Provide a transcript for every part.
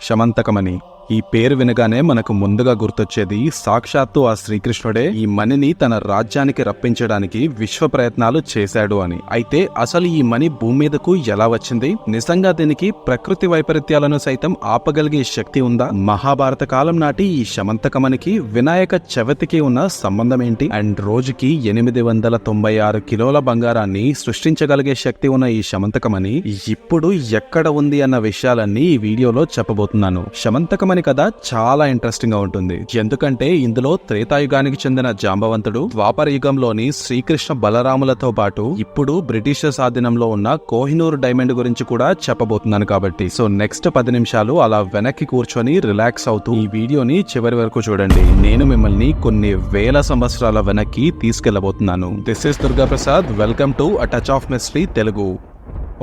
శమంతకమణి. ఈ పేరు వినగానే మనకు ముందుగా గుర్తొచ్చేది సాక్షాత్తు ఆ శ్రీకృష్ణుడే ఈ మణిని తన రాజ్యానికి రప్పించడానికి విశ్వ ప్రయత్నాలు చేశాడు అని. అయితే అసలు ఈ మణి భూమి మీదకు ఎలా వచ్చింది? నిజంగా దీనికి ప్రకృతి వైపరీత్యాలను సైతం ఆపగలిగే శక్తి ఉందా? మహాభారత కాలం నాటి ఈ శమంతకమణికి వినాయక చవితికి ఉన్న సంబంధం ఏంటి? అండ్ రోజుకి 896 కిలోల బంగారాన్ని సృష్టించగలిగే శక్తి ఉన్న ఈ శమంతకమణి ఇప్పుడు ఎక్కడ ఉంది అన్న విషయాలన్నీ ఈ వీడియోలో చెప్పబోతున్నాను. శమంతకమణి కథ చాలా ఇంట్రెస్టింగ్ గా ఉంటుంది. ఎందుకంటే ఇందులో త్రేతాయుగానికి చెందిన జాంబవంతుడు, ద్వాపర యుగంలోని శ్రీకృష్ణ బలరాములతో పాటు ఇప్పుడు బ్రిటిషర్స్ ఆధీనంలో ఉన్న కోహినూర్ డైమండ్ గురించి కూడా చెప్పబోతున్నాను. కాబట్టి సో నెక్స్ట్ 10 నిమిషాలు అలా వెనక్కి కూర్చొని రిలాక్స్ అవుతూ ఈ వీడియోని చివరి వరకు చూడండి. నేను మిమ్మల్ని కొన్ని వేల సంవత్సరాల వెనక్కి తీసుకెళ్లబోతున్నాను. This is Durga Prasad. Welcome to a touch of mystery Telugu.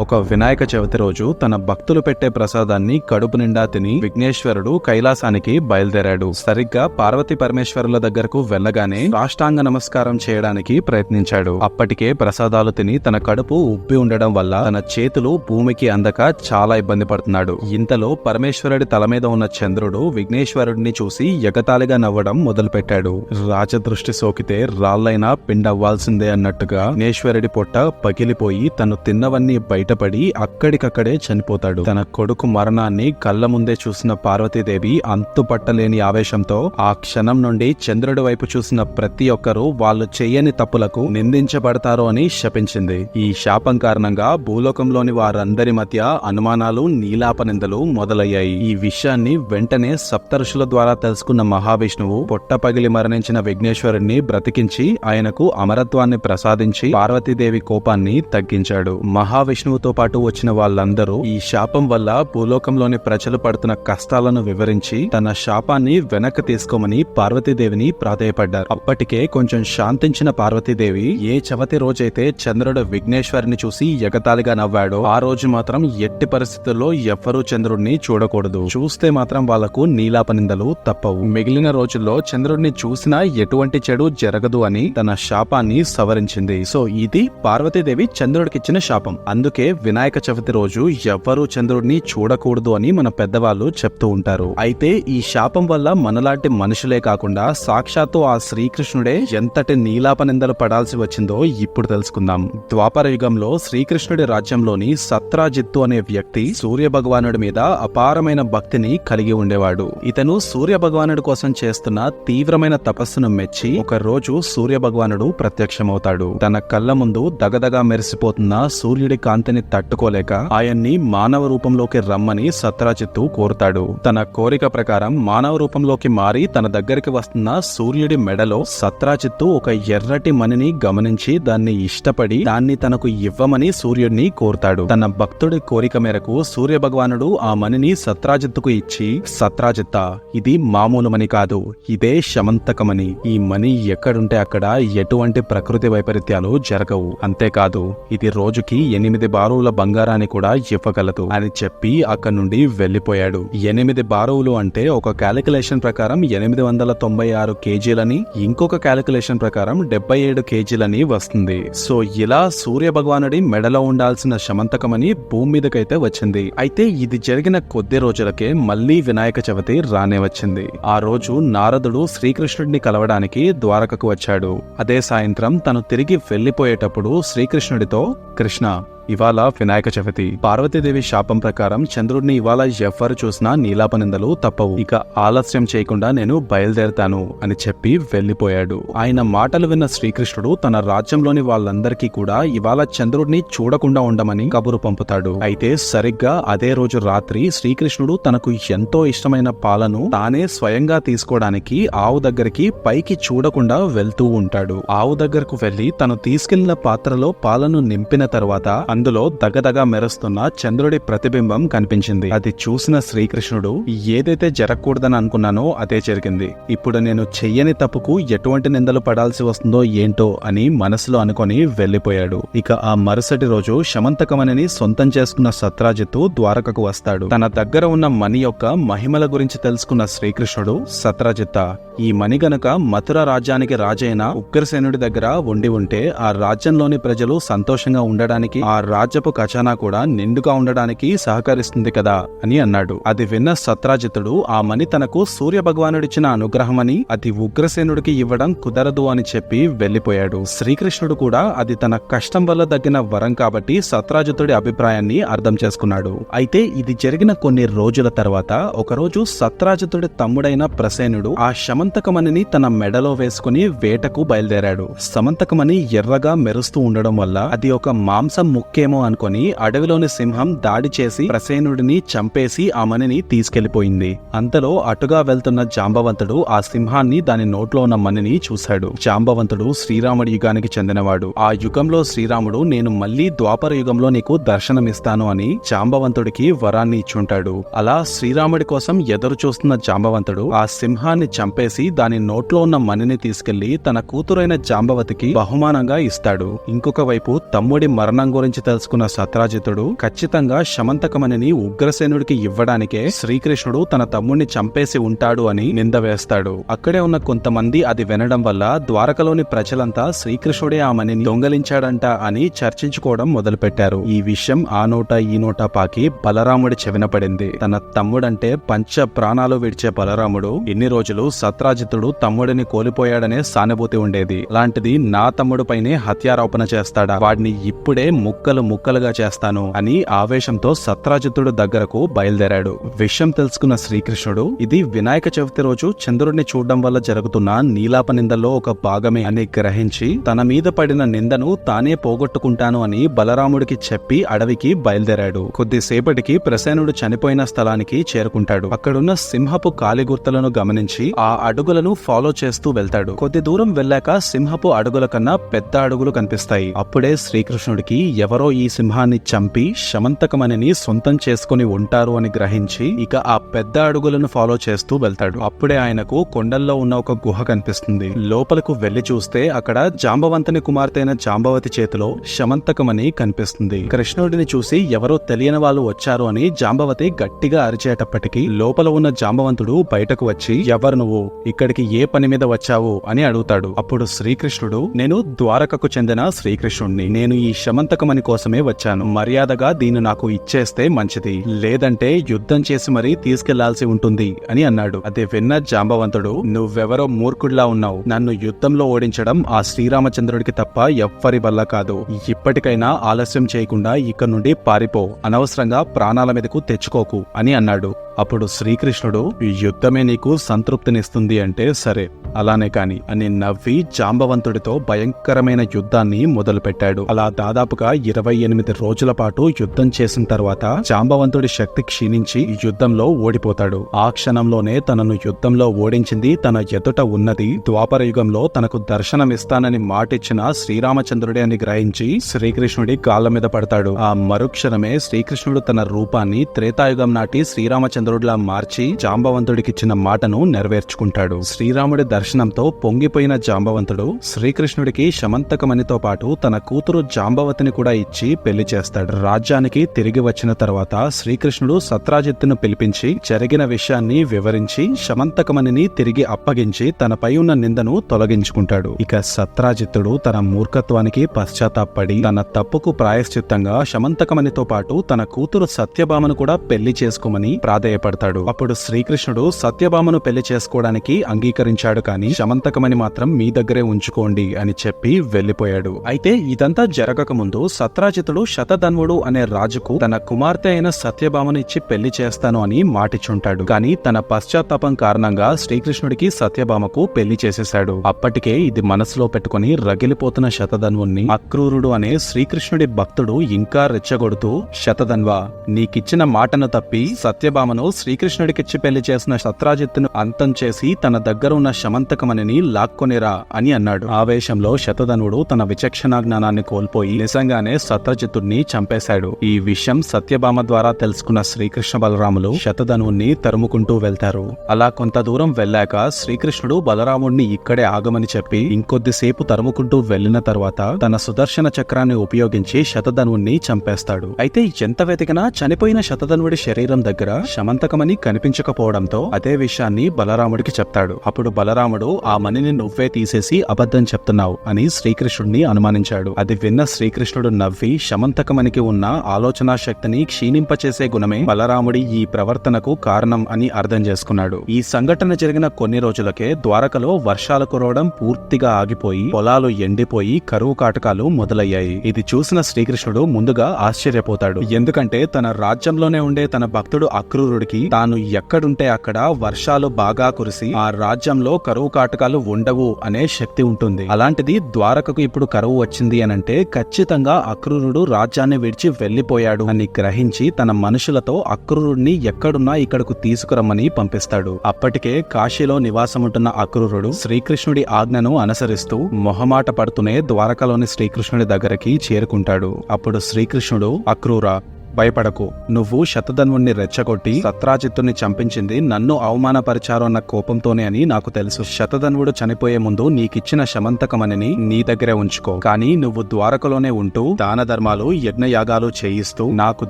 ఒక వినాయక చవితి రోజు తన భక్తులు పెట్టే ప్రసాదాన్ని కడుపు నిండా తిని విఘ్నేశ్వరుడు కైలాసానికి బయలుదేరాడు. సరిగ్గా పార్వతీ పరమేశ్వరుల దగ్గరకు వెళ్లగానే సాష్టాంగ నమస్కారం చేయడానికి ప్రయత్నించాడు. అప్పటికే ప్రసాదాలు తిని తన కడుపు ఉబ్బి ఉండడం వల్ల తన చేతులు భూమికి అందక చాలా ఇబ్బంది పడుతున్నాడు. ఇంతలో పరమేశ్వరుడి తల మీద ఉన్న చంద్రుడు విఘ్నేశ్వరుడిని చూసి ఎగతాళిగా నవ్వడం మొదలుపెట్టాడు. రాజదృష్టి సోకితే రాళ్లైనా పిండవ్వాల్సిందే అన్నట్టుగా విఘ్నేశ్వరుడి పొట్ట పగిలిపోయి తను తిన్నవన్నీ బయటపడి అక్కడికక్కడే చనిపోతాడు. తన కొడుకు మరణాన్ని కళ్ల ముందే చూసిన పార్వతీదేవి అంతుపట్టలేని ఆవేశంతో ఆ క్షణం నుండి చంద్రుడి వైపు చూసిన ప్రతి ఒక్కరూ వాళ్ళు చెయ్యని తప్పులకు నిందించబడతారు అని శపించింది. ఈ శాపం కారణంగా భూలోకంలోని వారందరి మధ్య అనుమానాలు, నీలాపనిందలు మొదలయ్యాయి. ఈ విషయాన్ని వెంటనే సప్తఋషుల ద్వారా తెలుసుకున్న మహావిష్ణువు పొట్ట పగిలి మరణించిన విఘ్నేశ్వరుణ్ణి బ్రతికించి ఆయనకు అమరత్వాన్ని ప్రసాదించి పార్వతీదేవి కోపాన్ని తగ్గించాడు. మహావిష్ణువుతో పాటు వచ్చిన వాళ్ళందరూ ఈ శాపం వల్ల భూలోకంలోని ప్రజలు పడుతున్న కష్టాలను వివరించి తన శాపాన్ని వెనక్కి తీసుకోమని పార్వతీదేవిని ప్రాధేయపడ్డారు. అప్పటికే కొంచెం శాంతించిన పార్వతీదేవి ఏ చవితి రోజైతే చంద్రుడు విఘ్నేశ్వరుని చూసి ఎగతాళిగా నవ్వాడో ఆ రోజు మాత్రం ఎట్టి పరిస్థితుల్లో ఎవ్వరూ చంద్రుడిని చూడకూడదు. చూస్తే మాత్రం వాళ్లకు నీలాపనిందలు తప్పవు. మిగిలిన రోజుల్లో చంద్రుడిని చూసినా ఎటువంటి చెడు జరగదు అని తన శాపాన్ని సవరించింది. సో ఇది పార్వతీదేవి చంద్రుడికిచ్చిన శాపం. అందుకే వినాయక చవితి రోజు ఎవ్వరూ చంద్రుడిని చూడకూడదు అని మన పెద్దవాళ్ళు చెప్తూ ఉంటారు. అయితే ఈ శాపం వల్ల మనలాంటి మనుషులే కాకుండా సాక్షాత్తు ఆ శ్రీకృష్ణుడే ఎంతటి నీలాపనిందలు పడాల్సి వచ్చిందో ఇప్పుడు తెలుసుకుందాం. ద్వాపర యుగంలో శ్రీకృష్ణుడి రాజ్యంలోని సత్రాజిత్తు అనే వ్యక్తి సూర్య భగవానుడి మీద అపారమైన భక్తిని కలిగి ఉండేవాడు. ఇతను సూర్య భగవానుడి కోసం చేస్తున్న తీవ్రమైన తపస్సును మెచ్చి ఒక రోజు సూర్య భగవానుడు ప్రత్యక్షమవుతాడు. తన కళ్ళ ముందు దగదగా మెరిసిపోతున్న సూర్యుడి కాంతిని తట్టుకోలేక ఆయన్ని మానవ రూపంలోకి రమ్మని సత్రాజిత్తు కోరుతాడు. తన కోరిక ప్రకారం మానవ రూపంలోకి మారి తన దగ్గరికి వస్తున్న సూర్యుడి మెడలో సత్రాజిత్తు ఒక ఎర్రటి మణిని గమనించి దాన్ని ఇష్టపడి దాన్ని తనకు ఇవ్వమని సూర్యుడిని కోరుతాడు. తన భక్తుడి కోరిక మేరకు సూర్య భగవానుడు ఆ మణిని సత్రాజిత్తుకు ఇచ్చి, సత్రాజిత్త, ఇది మామూలు మణి కాదు, ఇదే శమంతకమణి. ఈ మణి ఎక్కడుంటే అక్కడ ఎటువంటి ప్రకృతి వైపరీత్యాలు జరగవు. అంతేకాదు ఇది రోజుకి 8 బారువుల బంగారాన్ని కూడా ఇవ్వగలదు అని చెప్పి అక్కడి నుండి వెళ్లిపోయాడు. 8 బారువులు అంటే ఒక క్యాలిక్యులేషన్ ప్రకారం 896 కేజీలని, ఇంకొక క్యాలిక్యులేషన్ ప్రకారం 77 కేజీలని వస్తుంది. సో ఇలా సూర్య భగవానుడి మెడలో ఉండాల్సిన శమంతకమణి భూమి మీదకైతే వచ్చింది. అయితే ఇది జరిగిన కొద్ది రోజులకే మళ్లీ వినాయక చవితి రానే వచ్చింది. ఆ రోజు నారదుడు శ్రీకృష్ణుడిని కలవడానికి ద్వారకకు వచ్చాడు. అదే సాయంత్రం తను తిరిగి వెళ్లిపోయేటప్పుడు శ్రీకృష్ణుడితో, కృష్ణ, ఇవాళ వినాయక చవితి. పార్వతీదేవి శాపం ప్రకారం చంద్రుడిని ఇవాళ ఎవ్వరు చూసినా నీలాపనిందలు తప్పవు. ఇక ఆలస్యం చేయకుండా నేను బయలుదేరతాను అని చెప్పి వెళ్లిపోయాడు. ఆయన మాటలు విన్న శ్రీకృష్ణుడు తన రాజ్యంలోని వాళ్ళందరికీ కూడా ఇవాళ చంద్రుడిని చూడకుండా ఉండమని కబురు పంపుతాడు. అయితే సరిగ్గా అదే రోజు రాత్రి శ్రీకృష్ణుడు తనకు ఎంతో ఇష్టమైన పాలను తానే స్వయంగా తీసుకోవడానికి ఆవు దగ్గరికి పైకి చూడకుండా వెళ్తూ ఉంటాడు. ఆవు దగ్గరకు వెళ్లి తను తీసుకెళ్లిన పాత్రలో పాలను నింపిన తర్వాత అందులో దగదగా మెరుస్తున్న చంద్రుడి ప్రతిబింబం కనిపించింది. అది చూసిన శ్రీకృష్ణుడు, ఏదైతే జరగకూడదని అనుకున్నానో అదే జరిగింది. ఇప్పుడు నేను చెయ్యని తప్పుకు ఎటువంటి నిందలు పడాల్సి వస్తుందో ఏంటో అని మనసులో అనుకొని వెళ్లిపోయాడు. ఇక ఆ మరుసటి రోజు శమంతకమణిని సొంతం చేసుకున్న సత్రాజిత్తు ద్వారకకు వస్తాడు. తన దగ్గర ఉన్న మణి యొక్క మహిమల గురించి తెలుసుకున్న శ్రీకృష్ణుడు, సత్రాజిత్త, ఈ మణి గనక మథుర రాజ్యానికి రాజైన ఉగ్రసేనుడి దగ్గర ఉండి ఉంటే ఆ రాజ్యంలోని ప్రజలు సంతోషంగా ఉండడానికి, ఆ రాజ్యపు ఖజానా కూడా నిండుగా ఉండడానికి సహకరిస్తుంది కదా అని అన్నాడు. అది విన్న సత్రాజితుడు ఆ మణి తనకు సూర్య భగవానుడిచ్చిన అనుగ్రహమని, అది ఉగ్రసేనుడికి ఇవ్వడం కుదరదు అని చెప్పి వెళ్లిపోయాడు. శ్రీకృష్ణుడు కూడా అది తన కష్టం వల్ల దక్కిన వరం కాబట్టి సత్రాజితుడి అభిప్రాయాన్ని అర్థం చేసుకున్నాడు. అయితే ఇది జరిగిన కొన్ని రోజుల తర్వాత ఒకరోజు సత్రాజితుడి తమ్ముడైన ప్రసేనుడు ఆ శమంతకమణిని తన మెడలో వేసుకుని వేటకు బయలుదేరాడు. సమంతకమణి ఎర్రగా మెరుస్తూ ఉండడం వల్ల అది ఒక మాంసం ముక్కేమో అనుకుని అడవిలోని సింహం దాడి చేసి ప్రసేనుడిని చంపేసి ఆ మణిని తీసుకెళ్లిపోయింది. అంతలో అటుగా వెళ్తున్న జాంబవంతుడు ఆ సింహాన్ని దాని నోట్లో ఉన్న మణిని చూశాడు. జాంబవంతుడు శ్రీరాముడి యుగానికి చెందినవాడు. ఆ యుగంలో శ్రీరాముడు నేను మళ్లీ ద్వాపర యుగంలో నీకు దర్శనమిస్తాను అని జాంబవంతుడికి వరాన్ని ఇచ్చుంటాడు. అలా శ్రీరాముడి కోసం ఎదురు చూస్తున్న జాంబవంతుడు ఆ సింహాన్ని చంపేసి దాని నోట్లో ఉన్న మణిని తీసుకెళ్లి తన కూతురైన జాంబవతికి బహుమానంగా ఇస్తాడు. ఇంకొక వైపు తమ్ముడి మరణం గురించి తెలుసుకున్న సత్రాజితుడు ఖచ్చితంగా శమంతకమణిని ఉగ్రసేనుడికి ఇవ్వడానికే శ్రీకృష్ణుడు తన తమ్ముడిని చంపేసి ఉంటాడు అని నింద వేస్తాడు. అక్కడే ఉన్న కొంతమంది అది వినడం వల్ల ద్వారకలోని ప్రజలంతా శ్రీకృష్ణుడే ఆ మణిని దొంగలించాడంట అని చర్చించుకోవడం మొదలుపెట్టారు. ఈ విషయం ఆ నోట ఈ నోట పాకి బలరాముడి చెవిన పడింది. తన తమ్ముడంటే పంచ ప్రాణాలు విడిచే బలరాముడు ఇన్ని రోజులు సత్రాజితుడు తమ్ముడిని కోల్పోయాడనే సానుభూతి ఉండేది. అలాంటిది నా తమ్ముడు పైనే హత్యారోపణ చేస్తాడా, వాడిని ఇప్పుడే ముక్కలు ముక్కలుగా చేస్తాను అని ఆవేశంతో సత్రాజితుడు దగ్గరకు బయలుదేరాడు. విషయం తెలుసుకున్న శ్రీకృష్ణుడు ఇది వినాయక చవితి రోజు చంద్రుడిని చూడడం వల్ల జరుగుతున్న నీలాప నిందల్లో ఒక భాగమే అని గ్రహించి తన మీద పడిన నిందను తానే పోగొట్టుకుంటాను అని బలరాముడికి చెప్పి అడవికి బయలుదేరాడు. కొద్దిసేపటికి ప్రసేనుడు చనిపోయిన స్థలానికి చేరుకుంటాడు. అక్కడున్న సింహపు కాలిగుర్తలను గమనించి ఆ అడుగులను ఫాలో చేస్తూ వెళ్తాడు. కొద్ది దూరం వెళ్ళాక సింహపు అడుగుల కన్నా పెద్ద అడుగులు కనిపిస్తాయి. అప్పుడే శ్రీకృష్ణుడికి ఎవరో ఈ సింహాన్ని చంపి శమంతకమణిని సొంతం చేసుకుని ఉంటారు అని గ్రహించి ఇక ఆ పెద్ద అడుగులను ఫాలో చేస్తూ వెళ్తాడు. అప్పుడే ఆయనకు కొండల్లో ఉన్న ఒక గుహ కనిపిస్తుంది. లోపలకు వెళ్లి చూస్తే అక్కడ జాంబవంతుని కుమార్తె అయిన జాంబవతి చేతిలో శమంతకమణి కనిపిస్తుంది. కృష్ణుడిని చూసి ఎవరో తెలియని వాళ్ళు వచ్చారు అని జాంబవతి గట్టిగా అరిచేటప్పటికీ లోపల ఉన్న జాంబవంతుడు బయటకు వచ్చి ఎవరు నువ్వు, ఇక్కడికి ఏ పని మీద వచ్చావు అని అడుగుతాడు. అప్పుడు శ్రీకృష్ణుడు నేను ద్వారకకు చెందిన శ్రీకృష్ణుడిని, నేను ఈ శమంతకమణి కోసమే వచ్చాను. మర్యాదగా దీన్ని నాకు ఇచ్చేస్తే మంచిది, లేదంటే యుద్ధం చేసి మరీ తీసుకెళ్లాల్సి ఉంటుంది అని అన్నాడు. అదే విన్న జాంబవంతుడు నువ్వెవరో మూర్ఖుడిలా ఉన్నావు, నన్ను యుద్ధంలో ఓడించడం ఆ శ్రీరామచంద్రుడికి తప్ప ఎవ్వరి వల్ల కాదు. ఇప్పటికైనా ఆలస్యం చేయకుండా ఇక్కడ నుండి పారిపో, అనవసరంగా ప్రాణాల మీదకు తెచ్చుకోకు అని అన్నాడు. అప్పుడు శ్రీకృష్ణుడు ఈ యుద్ధమే నీకు సంతృప్తినిస్తుంది అంటే సరే అలానే కాని అని నవ్వి జాంబవంతుడితో భయంకరమైన యుద్ధాన్ని మొదలుపెట్టాడు. అలా దాదాపుగా 28 రోజుల పాటు యుద్ధం చేసిన తర్వాత జాంబవంతుడి శక్తి క్షీణించి ఈ యుద్ధంలో ఓడిపోతాడు. ఆ క్షణంలోనే తనను యుద్ధంలో ఓడించింది తన ఎదుట ఉన్నది ద్వాపర యుగంలో తనకు దర్శనమిస్తానని మాటిచ్చిన శ్రీరామచంద్రుడే అని గ్రహించి శ్రీకృష్ణుడి కాళ్ళ మీద పడతాడు. ఆ మరుక్షణమే శ్రీకృష్ణుడు తన రూపాన్ని త్రేతాయుగం నాటి శ్రీరామచంద్రుడిలా మార్చి జాంబవంతుడికిచ్చిన మాటను నెరవేర్చుకుంటాడు. శ్రీరాముడి దర్శనంతో పొంగిపోయిన జాంబవంతుడు శ్రీకృష్ణుడికి శమంతకమణితో పాటు తన కూతురు జాంబవతిని కూడా ఇచ్చి పెళ్లి చేస్తాడు. రాజ్యానికి తిరిగి వచ్చిన తర్వాత శ్రీకృష్ణుడు సత్రాజిత్తును పిలిపించి జరిగిన విషయాన్ని వివరించి శమంతకమణిని తిరిగి అప్పగించి తనపై ఉన్న నిందను తొలగించుకుంటాడు. ఇక సత్రాజిత్తుడు తన మూర్ఖత్వానికి పశ్చాత్తాపడి తన తప్పుకు ప్రాయశ్చిత్తంగా శమంతకమణితో పాటు తన కూతురు సత్యభామను కూడా పెళ్లి చేసుకోమని ప్రాధేయపడతాడు. అప్పుడు శ్రీకృష్ణుడు సత్యభామను పెళ్లి చేసుకోవడానికి అంగీకరించాడు, కానీ శమంతకమణి మాత్రం మీ దగ్గరే ఉంచుకోండి అని చెప్పి వెళ్లిపోయాడు. అయితే ఇదంతా జరగక ముందు సత్రాజితుడు శతధన్వుడు అనే రాజుకు తన కుమార్తె అయిన సత్యభామను ఇచ్చి పెళ్లి చేస్తాను అని మాటిచ్చుంటాడు. కానీ తన పశ్చాత్తాపం కారణంగా శ్రీకృష్ణుడికి సత్యభామకు పెళ్లి చేసేశాడు. అప్పటికే ఇది మనసులో పెట్టుకుని రగిలిపోతున్న శతధన్వుణ్ణి అక్రూరుడు అనే శ్రీకృష్ణుడి భక్తుడు ఇంకా రెచ్చగొడుతూ శతధన్వా, నీకిచ్చిన మాటను తప్పి సత్యభామను శ్రీకృష్ణుడికిచ్చి పెళ్లి చేసిన సత్రాజిత్తును అంతం చేసి తన దగ్గర ఉన్న శమంతకమణిని లాక్కొనిరా అని అన్నాడు. ఆవేశంలో శతధనుడు తన విచక్షణా జ్ఞానాన్ని కోల్పోయి నిజంగానే సత్రజిత్తుడిని చంపేశాడు. ఈ విషయం సత్యభామ ద్వారా తెలుసుకున్న శ్రీకృష్ణ బలరాములు శతధనువుని తరుముకుంటూ వెళ్తారు. అలా కొంత దూరం వెళ్ళాక శ్రీకృష్ణుడు బలరాముడిని ఇక్కడే ఆగమని చెప్పి ఇంకొద్దిసేపు తరుముకుంటూ వెళ్లిన తర్వాత తన సుదర్శన చక్రాన్ని ఉపయోగించి శతధనువుని చంపేస్తాడు. అయితే ఎంత వెతికినా చనిపోయిన శతధనుడి శరీరం దగ్గర శమంతకమణి కనిపించకపోవడంతో అదే విషయాన్ని బలరాముడికి చెప్తాడు. అప్పుడు బలరాముడు ఆ మణిని నువ్వే తీసేసి అబద్ధం చెప్తున్నావు అని శ్రీకృష్ణుడిని అనుమానించాడు. అది విన్న శ్రీకృష్ణుడు నవ్వి శమంతకమణికి ఉన్న ఆలోచనా శక్తిని క్షీణింపచేసే గుణమే బలరాముడి ఈ ప్రవర్తనకు కారణం అని అర్థం చేసుకున్నాడు. ఈ సంఘటన జరిగిన కొన్ని రోజులకే ద్వారకలో వర్షాలు కురవడం పూర్తిగా ఆగిపోయి పొలాలు ఎండిపోయి కరువు కాటకాలు మొదలయ్యాయి. ఇది చూసిన శ్రీకృష్ణుడు ముందుగా ఆశ్చర్యపోతాడు. ఎందుకంటే తన రాజ్యంలోనే ఉండే తన భక్తుడు అక్రూరుడికి తాను ఎక్కడుంటే అక్కడ వర్షాలు బాగా కురిసి ఆ రాజ్యంలో కరువు కాటకాలు ఉండవు అనే శక్తి ఉంటుంది. అలాంటిది ద్వారకకు ఇప్పుడు కరువు వచ్చింది అనంటే ఖచ్చితంగా అక్రూరుడు రాజ్యాన్ని విడిచి వెళ్లిపోయాడు అని గ్రహించి తన మనుషులతో అక్రూరుడిని ఎక్కడున్నా ఇక్కడకు తీసుకురమ్మని పంపిస్తాడు. అప్పటికే కాశీలో నివాసముంటున్న అక్రూరుడు శ్రీకృష్ణుడి ఆజ్ఞను అనుసరిస్తూ మొహమాట పడుతూనే ద్వారకలోని శ్రీకృష్ణుడి దగ్గరికి చేరుకుంటాడు. అప్పుడు శ్రీకృష్ణుడు, అక్రూరా, భయపడకు. నువ్వు శతధన్వుణ్ణి రెచ్చగొట్టి సత్రాజిత్తుని చంపించింది నన్ను అవమానపరిచారు అన్న కోపంతోనే అని నాకు తెలుసు. శతధన్వుడు చనిపోయే ముందు నీకిచ్చిన శమంతకమణిని నీ దగ్గరే ఉంచుకో. కానీ నువ్వు ద్వారకలోనే ఉంటూ దాన ధర్మాలు యజ్ఞయాగాలు చేయిస్తూ నాకు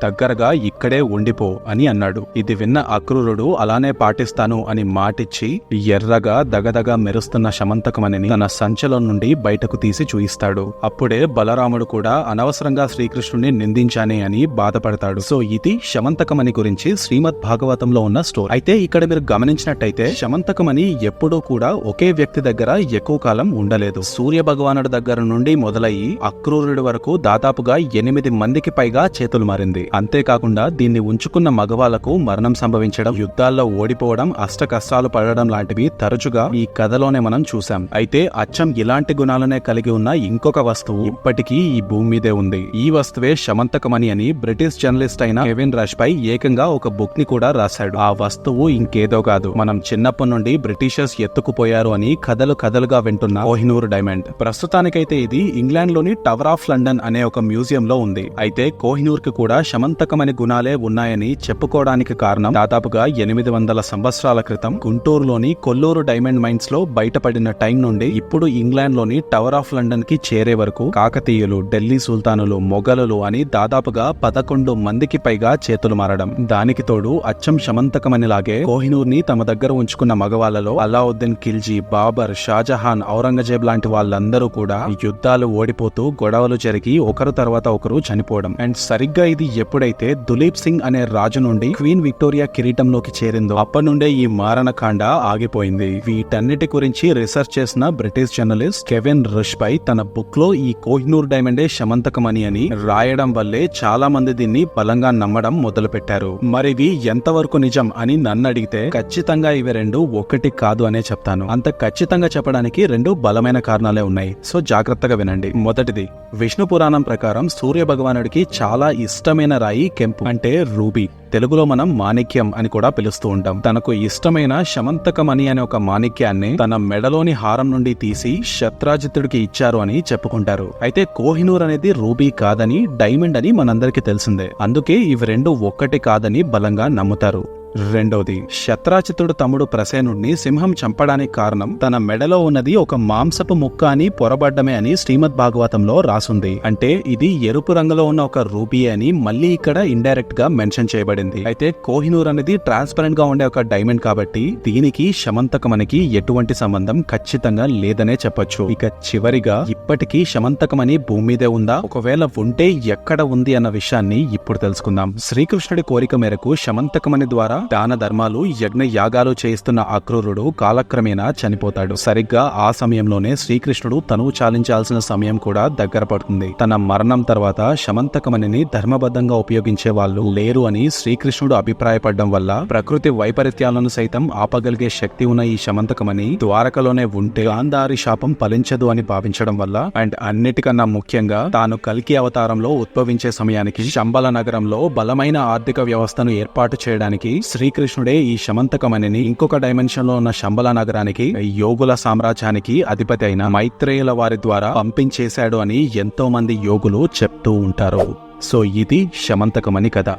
దగ్గరగా ఇక్కడే ఉండిపో అని అన్నాడు. ఇది విన్న అక్రూరుడు అలానే పాటిస్తాను అని మాటిచ్చి ఎర్రగా దగదగా మెరుస్తున్న శమంతకమణిని తన సంచలో నుండి బయటకు తీసి చూయిస్తాడు. అప్పుడే బలరాముడు కూడా అనవసరంగా శ్రీకృష్ణుడిని నిందించానే అని బాధపడతాడు. సో ఇది శమంతకమణి గురించి శ్రీమద్ భాగవతంలో ఉన్న స్టోరీ. అయితే ఇక్కడ మీరు గమనించినట్టయితే శమంతకమణి ఎప్పుడూ కూడా ఒకే వ్యక్తి దగ్గర ఎక్కువ కాలం ఉండలేదు. సూర్య భగవానుడి దగ్గర నుండి మొదలయ్యి అక్రూరుడి వరకు దాదాపుగా 8 మందికి పైగా చేతులు మారింది. అంతేకాకుండా దీన్ని ఉంచుకున్న మగవాళ్లకు మరణం సంభవించడం, యుద్ధాల్లో ఓడిపోవడం, అష్ట కష్టాలు పడడం లాంటివి తరచుగా ఈ కథలోనే మనం చూసాం. అయితే అచ్చం ఇలాంటి గుణాలనే కలిగి ఉన్న ఇంకొక వస్తువు ఇప్పటికీ ఈ భూమి మీదే ఉంది. ఈ వస్తువే శమంతకమణి అని బ్రిటిష్ జర్నలిస్ట్ అయిన కెవిన్ రష్ పై ఏకంగా ఒక బుక్ ని కూడా రాశాడు. ఆ వస్తువు ఇంకేదో కాదు, మనం చిన్నప్పటి నుండి బ్రిటిషర్స్ ఎత్తుకుపోయారు అని కథలు కథలుగా వింటున్న కోహినూర్ డైమండ్. ప్రస్తుతానికైతే ఇది ఇంగ్లాండ్ లోని టవర్ ఆఫ్ లండన్ అనే ఒక మ్యూజియం లో ఉంది. అయితే కోహినూర్ కి కూడా శమంతకమణి గుణాలే ఉన్నాయని చెప్పుకోవడానికి కారణం దాదాపుగా 800 సంవత్సరాల క్రితం గుంటూరులోని కొల్లూరు డైమండ్ మైన్స్ లో బయటపడిన టైం నుండి ఇప్పుడు ఇంగ్లాండ్ లోని టవర్ ఆఫ్ లండన్ కి చేరే వరకు కాకతీయులు, ఢిల్లీ సుల్తానులు, మొఘలులు అని దాదాపుగా 11 మందికి పైగా చేతులు మారడం. దానికి తోడు అచ్చం శమంతకమణిలాగే కోహినూర్ ని తమ దగ్గర ఉంచుకున్న మగవాళ్లలో అలావుద్దీన్ ఖిల్జీ, బాబర్, షాజహాన్, ఔరంగజేబ్ లాంటి వాళ్ళందరూ కూడా యుద్ధాలు ఓడిపోతూ గొడవలు జరిగి ఒకరు తర్వాత ఒకరు చనిపోవడం. అండ్ సరిగ్గా ఇది ఎప్పుడైతే దులీప్ సింగ్ అనే రాజు నుండి క్వీన్ విక్టోరియా కిరీటంలోకి చేరిందో అప్పటి నుండే ఈ మారణకాండ ఆగిపోయింది. వీటన్నిటి గురించి రీసెర్చ్ చేసిన బ్రిటిష్ జర్నలిస్ట్ కెవిన్ రష్ పై తన బుక్ లో ఈ కోహినూర్ డైమండే శమంతకమణి అని రాయడం వల్లే చాలా మంది దీన్ని బలంగా నమ్మడం మొదలు పెట్టారు. మరివి ఎంతవరకు నిజం అని నన్ను అడిగితే ఖచ్చితంగా ఇవి రెండు ఒకటి కాదు అనే చెప్తాను. అంత ఖచ్చితంగా చెప్పడానికి 2 బలమైన కారణాలే ఉన్నాయి. సో జాగ్రత్తగా వినండి. మొదటిది, విష్ణు పురాణం ప్రకారం సూర్య భగవానుడికి చాలా ఇష్టమైన రాయి కెంపు అంటే రూబీ. తెలుగులో మనం మాణిక్యం అని కూడా పిలుస్తూ ఉంటాం. తనకు ఇష్టమైన శమంతకమణి అనే ఒక మాణిక్యాన్ని తన మెడలోని హారం నుండి తీసి శత్రాజిత్తుడికి ఇచ్చారు అని చెప్పుకుంటారు. అయితే కోహినూర్ అనేది రూబీ కాదని డైమండ్ అని మనందరికీ తెలిసిందే. అందుకే ఇవి రెండు ఒక్కటి కాదని బలంగా నమ్ముతారు. రెండోది, శత్రాజిత్తుడు తమ్ముడు ప్రసేనుడిని సింహం చంపడానికి కారణం తన మెడలో ఉన్నది ఒక మాంసపు ముక్క అని పొరబడ్డమే అని శ్రీమద్ భాగవతంలో రాసుంది. అంటే ఇది ఎరుపు రంగులో ఉన్న ఒక రూబీ అని మళ్ళీ ఇక్కడ ఇండైరెక్ట్ గా మెన్షన్ చేయబడింది. అయితే కోహినూర్ అనేది ట్రాన్స్పరెంట్ గా ఉండే ఒక డైమండ్ కాబట్టి దీనికి శమంతకమణికి ఎటువంటి సంబంధం ఖచ్చితంగా లేదనే చెప్పొచ్చు. ఇక చివరిగా, ఇప్పటికీ శమంతకమణి భూమి మీదే ఉందా? ఒకవేళ ఉంటే ఎక్కడ ఉంది అన్న విషయాన్ని ఇప్పుడు తెలుసుకుందాం. శ్రీకృష్ణుడి కోరిక మేరకు శమంతకమణి ద్వారా దాన ధర్మాలు, యజ్ఞ యాగాలు చేయిస్తున్న అక్రూరుడు కాలక్రమేణా చనిపోతాడు. సరిగ్గా ఆ సమయంలోనే శ్రీకృష్ణుడు తనువు చాలించాల్సిన సమయం కూడా దగ్గర పడుతుంది. తన మరణం తర్వాత శమంతకమణిని ధర్మబద్ధంగా ఉపయోగించే వాళ్ళు లేరు అని శ్రీకృష్ణుడు అభిప్రాయపడడం వల్ల ప్రకృతి వైపరీత్యాలను సైతం ఆపగలిగే శక్తి ఉన్న ఈ శమంతకమణి ద్వారకలోనే ఉంటే గాంధారి శాపం ఫలించదు అని భావించడం వల్ల, అండ్ అన్నిటికన్నా ముఖ్యంగా తాను కల్కి అవతారంలో ఉద్భవించే సమయానికి శంబల నగరంలో బలమైన ఆర్థిక వ్యవస్థను ఏర్పాటు చేయడానికి శ్రీకృష్ణుడే ఈ శమంతకమణిని ఇంకొక డైమెన్షన్ లో ఉన్న శంబల నగరానికి, యోగుల సామ్రాజ్యానికి అధిపతి అయిన మైత్రేయుల వారి ద్వారా పంపించేశాడు అని ఎంతో మంది యోగులు చెప్తూ ఉంటారు. సో ఇది శమంతకమణి కథ.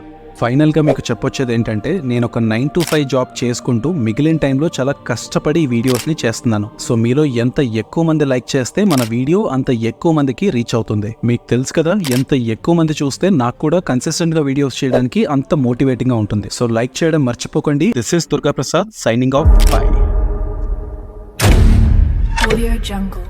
ఫైనల్ గా మీకు చెప్పొచ్చేది ఏంటంటే నేను ఒక 9 to 5 జాబ్ చేసుకుంటూ మిగిలిన టైంలో చాలా కష్టపడి ఈ వీడియోస్ ని చేస్తున్నాను. సో మీలో ఎంత ఎక్కువ మంది లైక్ చేస్తే మన వీడియో అంత ఎక్కువ మందికి రీచ్ అవుతుంది. మీకు తెలుసు కదా, ఎంత ఎక్కువ మంది చూస్తే నాకు కూడా కన్సిస్టెంట్ గా వీడియోస్ చేయడానికి అంత మోటివేటింగ్ గా ఉంటుంది. సో లైక్ చేయడం మర్చిపోకండి. This is Durga Prasad signing off. By. Audio Jungle.